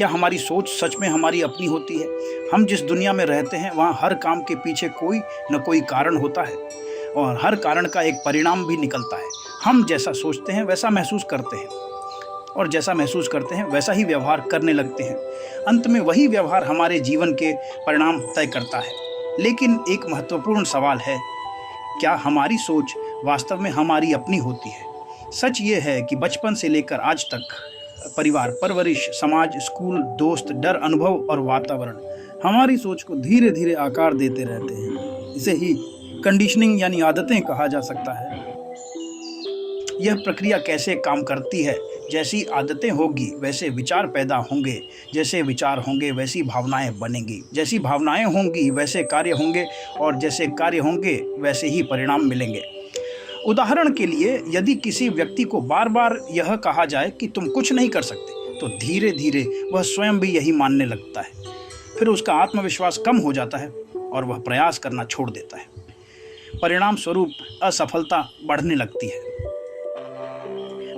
क्या हमारी सोच सच में हमारी अपनी होती है? हम जिस दुनिया में रहते हैं वहाँ हर काम के पीछे कोई न कोई कारण होता है और हर कारण का एक परिणाम भी निकलता है। हम जैसा सोचते हैं वैसा महसूस करते हैं और जैसा महसूस करते हैं वैसा ही व्यवहार करने लगते हैं। अंत में वही व्यवहार हमारे जीवन के परिणाम तय करता है। लेकिन एक महत्वपूर्ण सवाल है, क्या हमारी सोच वास्तव में हमारी अपनी होती है? सच ये है कि बचपन से लेकर आज तक परिवार, परवरिश, समाज, स्कूल, दोस्त, डर, अनुभव और वातावरण हमारी सोच को धीरे धीरे आकार देते रहते हैं। इसे ही कंडीशनिंग यानी आदतें कहा जा सकता है। यह प्रक्रिया कैसे काम करती है? जैसी आदतें होगी वैसे विचार पैदा होंगे, जैसे विचार होंगे वैसी भावनाएं बनेंगी, जैसी भावनाएं होंगी वैसे कार्य होंगे और जैसे कार्य होंगे वैसे ही परिणाम मिलेंगे। उदाहरण के लिए, यदि किसी व्यक्ति को बार बार यह कहा जाए कि तुम कुछ नहीं कर सकते, तो धीरे धीरे वह स्वयं भी यही मानने लगता है। फिर उसका आत्मविश्वास कम हो जाता है और वह प्रयास करना छोड़ देता है। परिणाम स्वरूप असफलता बढ़ने लगती है।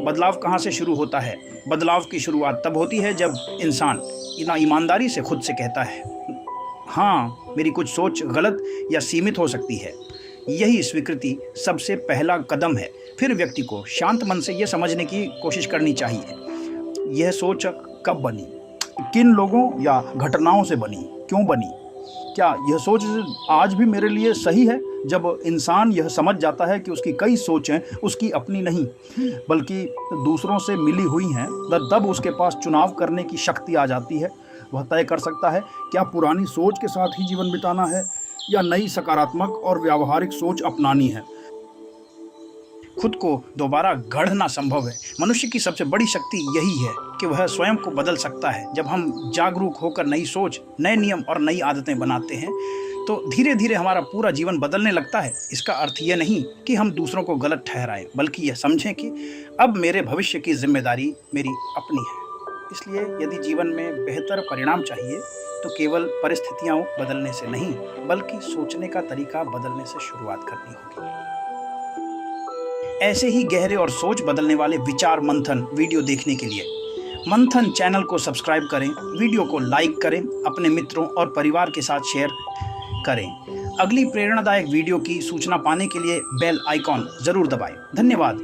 बदलाव कहाँ से शुरू होता है? बदलाव की शुरुआत तब होती है जब इंसान ईमानदारी से खुद से कहता है, हाँ, मेरी कुछ सोच गलत या सीमित हो सकती है। यही स्वीकृति सबसे पहला कदम है। फिर व्यक्ति को शांत मन से यह समझने की कोशिश करनी चाहिए, यह सोच कब बनी, किन लोगों या घटनाओं से बनी, क्यों बनी, क्या यह सोच आज भी मेरे लिए सही है? जब इंसान यह समझ जाता है कि उसकी कई सोचें उसकी अपनी नहीं बल्कि दूसरों से मिली हुई हैं, तब उसके पास चुनाव करने की शक्ति आ जाती है। वह तय कर सकता है क्या पुरानी सोच के साथ ही जीवन बिताना है या नई सकारात्मक और व्यावहारिक सोच अपनानी है। खुद को दोबारा गढ़ना संभव है। मनुष्य की सबसे बड़ी शक्ति यही है कि वह स्वयं को बदल सकता है। जब हम जागरूक होकर नई सोच, नए नियम और नई आदतें बनाते हैं तो धीरे धीरे हमारा पूरा जीवन बदलने लगता है। इसका अर्थ यह नहीं कि हम दूसरों को गलत ठहराएं, बल्कि यह समझें कि अब मेरे भविष्य की जिम्मेदारी मेरी अपनी है। इसलिए यदि जीवन में बेहतर परिणाम चाहिए तो केवल परिस्थितियां बदलने से नहीं, बल्कि सोचने का तरीका बदलने से शुरुआत करनी होगी। ऐसे ही गहरे और सोच बदलने वाले विचार मंथन वीडियो देखने के लिए मंथन चैनल को सब्सक्राइब करें, वीडियो को लाइक करें, अपने मित्रों और परिवार के साथ शेयर करें। अगली प्रेरणादायक वीडियो की सूचना पाने के लिए बेल आइकॉन जरूर दबाएं। धन्यवाद।